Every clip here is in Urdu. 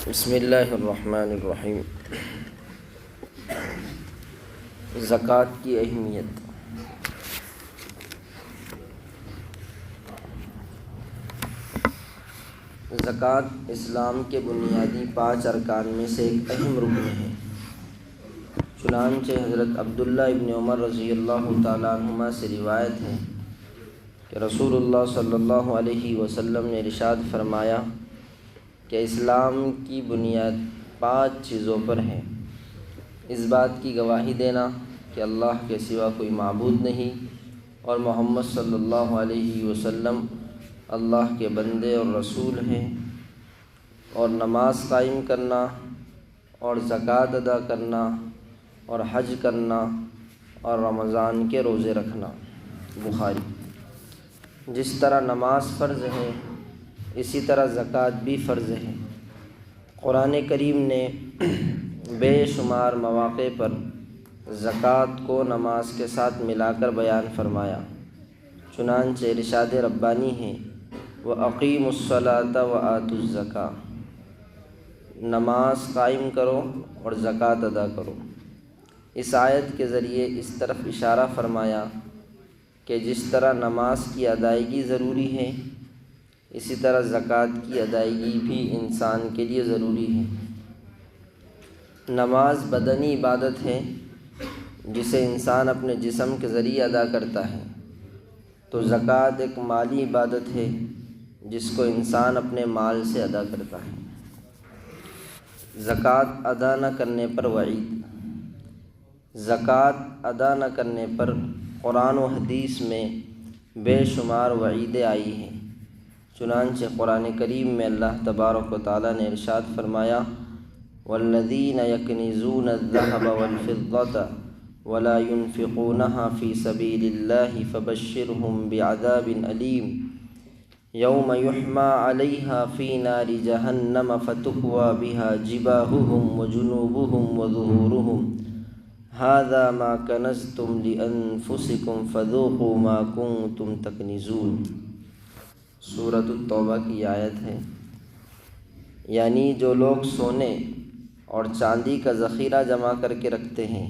بسم اللہ الرحمن الرحیم۔ زکوٰۃ کی اہمیت۔ زکوٰۃ اسلام کے بنیادی 5 ارکان میں سے ایک اہم رکن ہے۔ چنانچہ حضرت عبداللہ ابن عمر رضی اللہ تعالیٰ عنہما سے روایت ہے کہ رسول اللہ صلی اللہ علیہ وسلم نے ارشاد فرمایا کہ اسلام کی بنیاد 5 چیزوں پر ہے۔ اس بات کی گواہی دینا کہ اللہ کے سوا کوئی معبود نہیں اور محمد صلی اللہ علیہ وسلم اللہ کے بندے اور رسول ہیں، اور نماز قائم کرنا اور زکوٰۃ ادا کرنا اور حج کرنا اور رمضان کے روزے رکھنا۔ بخاری۔ جس طرح نماز فرض ہے اسی طرح زکوٰۃ بھی فرض ہے۔ قرآن کریم نے بے شمار مواقع پر زکوٰۃ کو نماز کے ساتھ ملا کر بیان فرمایا۔ چنانچہ ارشاد ربانی ہے وَأَقِیمُوا الصَّلَاةَ وَآتُوا الزَّکَاةَ، نماز قائم کرو اور زکوٰۃ ادا کرو۔ اس آیت کے ذریعے اس طرف اشارہ فرمایا کہ جس طرح نماز کی ادائیگی ضروری ہے اسی طرح زکوٰۃ کی ادائیگی بھی انسان کے لیے ضروری ہے۔ نماز بدنی عبادت ہے جسے انسان اپنے جسم کے ذریعے ادا کرتا ہے، تو زکوٰۃ ایک مالی عبادت ہے جس کو انسان اپنے مال سے ادا کرتا ہے۔ زکوٰۃ ادا نہ کرنے پر وعید۔ زکوٰۃ ادا نہ کرنے پر قرآن و حدیث میں بے شمار وعیدیں آئی ہیں۔ چنانچہ قرآن کریم میں اللہ تبارک و تعالیٰ نے ارشاد فرمایا وَالَّذِينَ يَكْنِزُونَ الذَّهَبَ وَالْفِضَّةَ وَلَا يُنْفِقُونَهَا فِي سَبِيلِ اللَّهِ فَبَشِّرْهُم بِعَذَابٍ أَلِيمٍ يَوْمَ يُحْمَىٰ عَلَيْهَا فِي نَارِ جَهَنَّمَ فَتُكْوَىٰ بِهَا جِبَاهُهُمْ وَجُنُوبُهُمْ وَظُهُورُهُمْ هَٰذَا مَا كَنَزْتُمْ لِأَنفُسِكُمْ فَذُوقُوا مَا كُنتُمْ تَكْنِزُونَ۔ سورۃ التوبہ کی آیت ہے، یعنی جو لوگ سونے اور چاندی کا ذخیرہ جمع کر کے رکھتے ہیں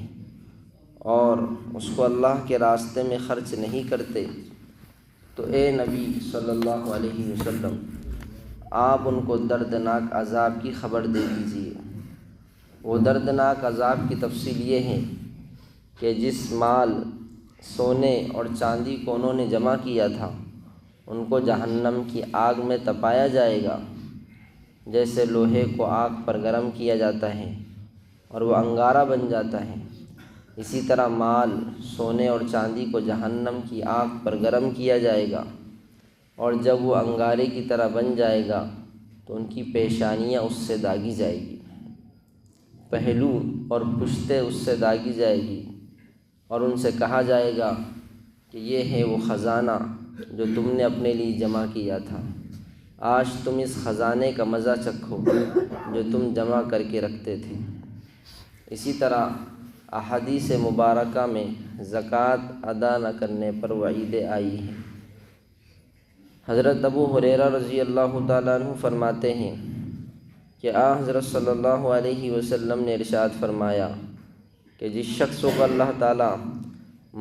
اور اس کو اللہ کے راستے میں خرچ نہیں کرتے، تو اے نبی صلی اللہ علیہ وسلم آپ ان کو دردناک عذاب کی خبر دے دیجیے۔ وہ دردناک عذاب کی تفصیل یہ ہے کہ جس مال، سونے اور چاندی کو انہوں نے جمع کیا تھا ان کو جہنم کی آگ میں تپایا جائے گا، جیسے لوہے کو آگ پر گرم کیا جاتا ہے اور وہ انگارہ بن جاتا ہے، اسی طرح مال، سونے اور چاندی کو جہنم کی آگ پر گرم کیا جائے گا، اور جب وہ انگارے کی طرح بن جائے گا تو ان کی پیشانیاں اس سے داغی جائے گی، پہلو اور پشتیں اس سے داغی جائے گی، اور ان سے کہا جائے گا کہ یہ ہے وہ خزانہ جو تم نے اپنے لیے جمع کیا تھا، آج تم اس خزانے کا مزہ چکھو جو تم جمع کر کے رکھتے تھے۔ اسی طرح احادیث مبارکہ میں زکوٰۃ ادا نہ کرنے پر وعیدیں آئی ہیں۔ حضرت ابو ہریرہ رضی اللہ تعالیٰ عنہ فرماتے ہیں کہ حضرت صلی اللہ علیہ وسلم نے ارشاد فرمایا کہ جس شخص کو اللہ تعالیٰ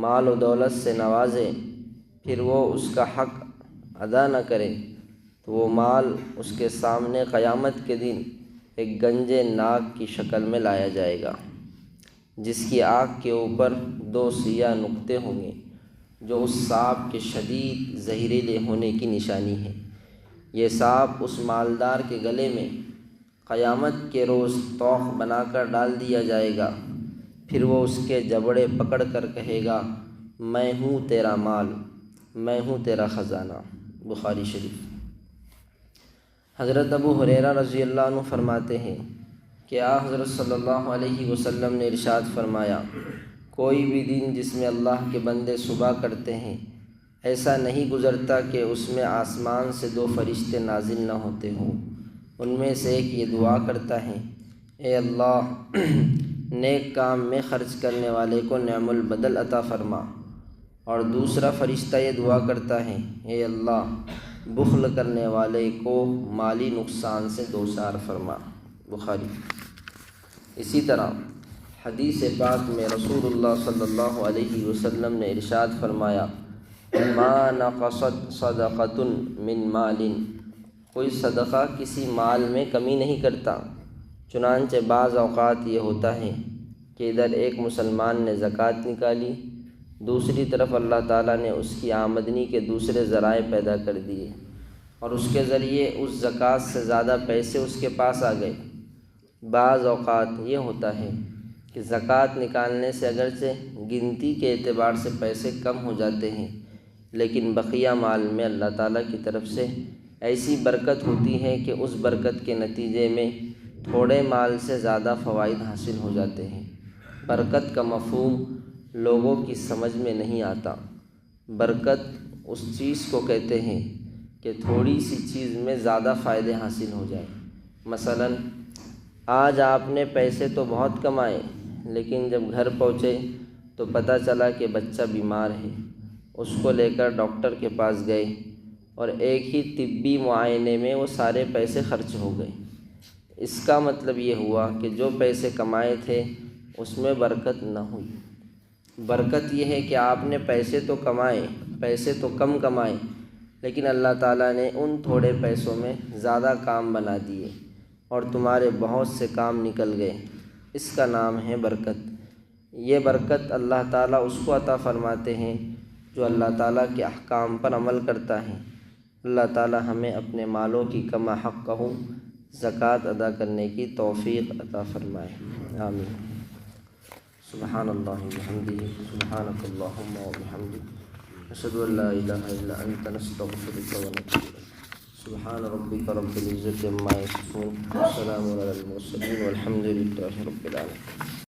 مال و دولت سے نوازے پھر وہ اس کا حق ادا نہ کرے تو وہ مال اس کے سامنے قیامت کے دن ایک گنجے ناگ کی شکل میں لایا جائے گا، جس کی آنکھ کے اوپر 2 سیاہ نقطے ہوں گے جو اس سانپ کے شدید زہریلے ہونے کی نشانی ہے۔ یہ سانپ اس مالدار کے گلے میں قیامت کے روز توق بنا کر ڈال دیا جائے گا، پھر وہ اس کے جبڑے پکڑ کر کہے گا میں ہوں تیرا مال، میں ہوں تیرا خزانہ۔ بخاری شریف۔ حضرت ابو ہریرہ رضی اللہ عنہ فرماتے ہیں کہ حضرت صلی اللہ علیہ وسلم نے ارشاد فرمایا کوئی بھی دن جس میں اللہ کے بندے صبح کرتے ہیں ایسا نہیں گزرتا کہ اس میں آسمان سے 2 فرشتے نازل نہ ہوتے ہوں۔ ان میں سے ایک یہ دعا کرتا ہے اے اللہ نیک کام میں خرچ کرنے والے کو نعم البدل عطا فرما، اور دوسرا فرشتہ یہ دعا کرتا ہے اے اللہ بخل کرنے والے کو مالی نقصان سے دوچار فرما۔ بخاری۔ اسی طرح حدیث پاک میں رسول اللہ صلی اللہ علیہ وسلم نے ارشاد فرمایا، ما نقصت صدقۃ من مال، کوئی صدقہ کسی مال میں کمی نہیں کرتا۔ چنانچہ بعض اوقات یہ ہوتا ہے کہ ادھر ایک مسلمان نے زکوٰۃ نکالی، دوسری طرف اللہ تعالیٰ نے اس کی آمدنی کے دوسرے ذرائع پیدا کر دیے اور اس کے ذریعے اس زکوٰۃ سے زیادہ پیسے اس کے پاس آ گئے۔ بعض اوقات یہ ہوتا ہے کہ زکوٰۃ نکالنے سے اگرچہ گنتی کے اعتبار سے پیسے کم ہو جاتے ہیں، لیکن بقیہ مال میں اللہ تعالیٰ کی طرف سے ایسی برکت ہوتی ہے کہ اس برکت کے نتیجے میں تھوڑے مال سے زیادہ فوائد حاصل ہو جاتے ہیں۔ برکت کا مفہوم لوگوں کی سمجھ میں نہیں آتا۔ برکت اس چیز کو کہتے ہیں کہ تھوڑی سی چیز میں زیادہ فائدے حاصل ہو جائے۔ مثلا آج آپ نے پیسے تو بہت کمائے، لیکن جب گھر پہنچے تو پتہ چلا کہ بچہ بیمار ہے، اس کو لے کر ڈاکٹر کے پاس گئے اور ایک ہی طبی معائنے میں وہ سارے پیسے خرچ ہو گئے۔ اس کا مطلب یہ ہوا کہ جو پیسے کمائے تھے اس میں برکت نہ ہوئی۔ برکت یہ ہے کہ آپ نے پیسے تو کمائے، پیسے تو کم کمائے، لیکن اللہ تعالیٰ نے ان تھوڑے پیسوں میں زیادہ کام بنا دیے اور تمہارے بہت سے کام نکل گئے۔ اس کا نام ہے برکت۔ یہ برکت اللہ تعالیٰ اس کو عطا فرماتے ہیں جو اللہ تعالیٰ کے احکام پر عمل کرتا ہے۔ اللہ تعالیٰ ہمیں اپنے مالوں کی کما حق زکوٰۃ ادا کرنے کی توفیق عطا فرمائے، آمین۔ سبحان اللہ وبحمدہ، سبحانک اللہم وبحمدک، اشہد ان لا الہ الا انت، نستغفرک ونتوب الیک۔ سبحان ربک رب العزۃ عما یصفون، وسلام علی المرسلین، والحمد للہ رب العالمین۔